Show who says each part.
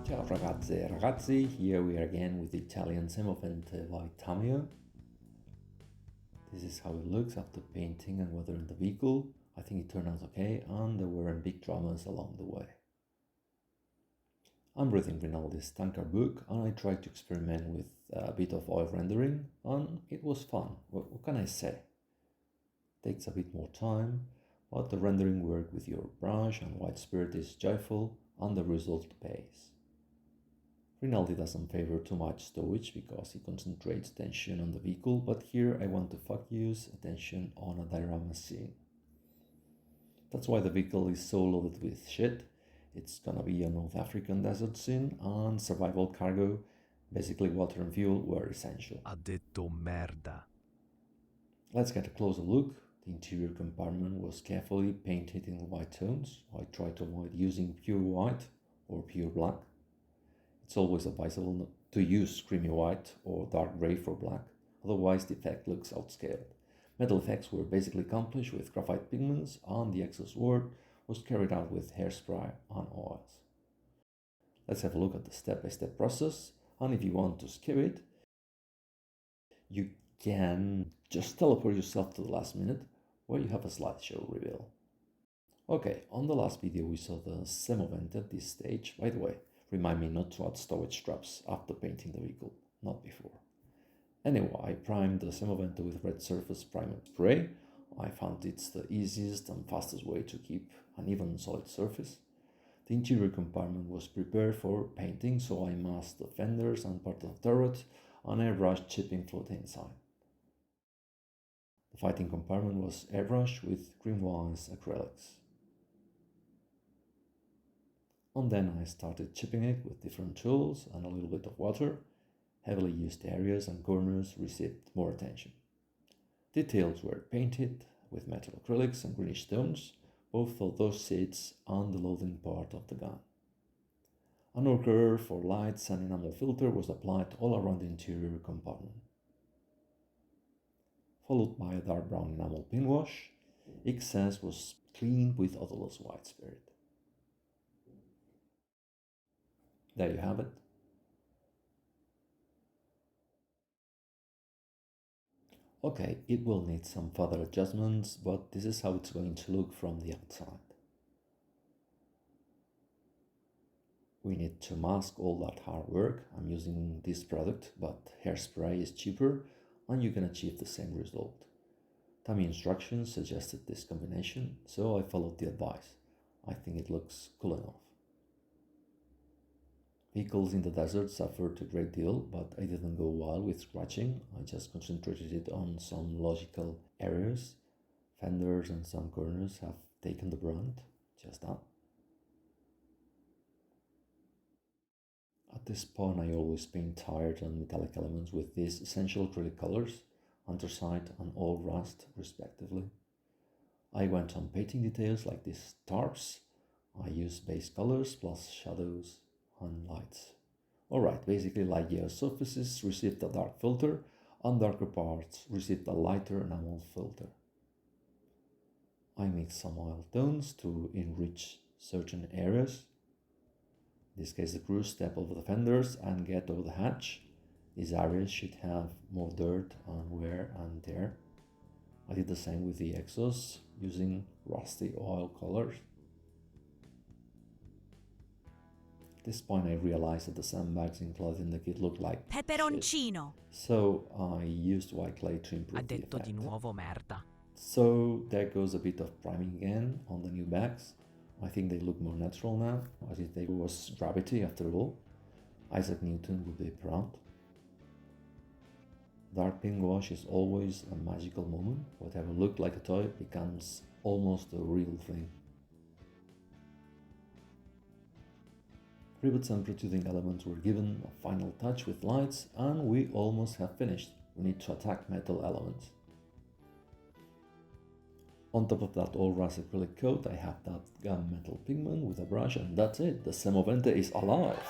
Speaker 1: Ciao ragazze e ragazzi, here we are again with the Italian Semovente by Tamiya. This is how it looks after painting and weathering the vehicle. I think it turned out okay, and there weren't big dramas along the way. I'm reading Rinaldi's tanker book, and I tried to experiment with a bit of oil rendering, and it was fun. What can I say? Takes a bit more time, but the rendering work with your brush and white spirit is joyful, and the result pays. Rinaldi doesn't favor too much stowage because he concentrates attention on the vehicle, but here I want to focus attention on a diorama scene. That's why the vehicle is so loaded with shit. It's gonna be a North African desert scene, and survival cargo, basically water and fuel, were essential.
Speaker 2: Ha detto merda.
Speaker 1: Let's get a closer look. The interior compartment was carefully painted in white tones. I tried to avoid using pure white or pure black. It's always advisable not to use creamy white or dark grey for black, otherwise the effect looks outscaled. Metal effects were basically accomplished with graphite pigments, and the exhaust work was carried out with hairspray and oils. Let's have a look at the step-by-step process, and if you want to skip it, you can just teleport yourself to the last minute where you have a slideshow reveal. Okay, on the last video we saw the Semovente at this stage. By the way, remind me not to add storage straps after painting the vehicle, not before. Anyway, I primed the Semovente with red surface primer spray. I found it's the easiest and fastest way to keep an even solid surface. The interior compartment was prepared for painting, so I masked the fenders and part of the turret and airbrushed chipping fluid inside. The fighting compartment was airbrushed with Grimoire's acrylics. And then I started chipping it with different tools and a little bit of water. Heavily used areas and corners received more attention. Details were painted with metal acrylics and greenish tones, both for those seats and the loading part of the gun. An ochre for lights and enamel filter was applied all around the interior compartment. Followed by a dark brown enamel pin wash, excess was cleaned with odorless white spirit. There you have it. Okay, it will need some further adjustments, but this is how it's going to look from the outside. We need to mask all that hard work. I'm using this product, but hairspray is cheaper and you can achieve the same result. Tamiya instructions suggested this combination, so I followed the advice. I think it looks cool enough. Vehicles in the desert suffered a great deal, but I didn't go wild with scratching. I just concentrated it on some logical areas. Fenders and some corners have taken the brunt, just that. At this point I always paint tired and metallic elements with these essential acrylic colors, anthracite and all rust respectively. I went on painting details like these tarps. I used base colors plus shadows and lights. Alright, basically lighter surfaces received a dark filter and darker parts received a lighter enamel filter. I mixed some oil tones to enrich certain areas. In this case the crew step over the fenders and get over the hatch. These areas should have more dirt and wear and tear. I did the same with the exhaust using rusty oil colors. At this point I realized that the sandbags included in the kit looked like
Speaker 3: peperoncino.
Speaker 1: shit. So I used white clay to improve
Speaker 3: Ha
Speaker 1: the
Speaker 3: detto
Speaker 1: effect.
Speaker 3: di nuovo merda.
Speaker 1: So there goes a bit of priming again on the new bags. I think they look more natural now, as if there was gravity after all. Isaac Newton would be proud. Dark pink wash is always a magical moment. Whatever looked like a toy becomes almost a real thing. Rivets and protruding elements were given a final touch with lights, and we almost have finished. We need to attack metal elements. On top of that all rust acrylic coat, I have that gunmetal pigment with a brush, and that's it. The Semovente is alive!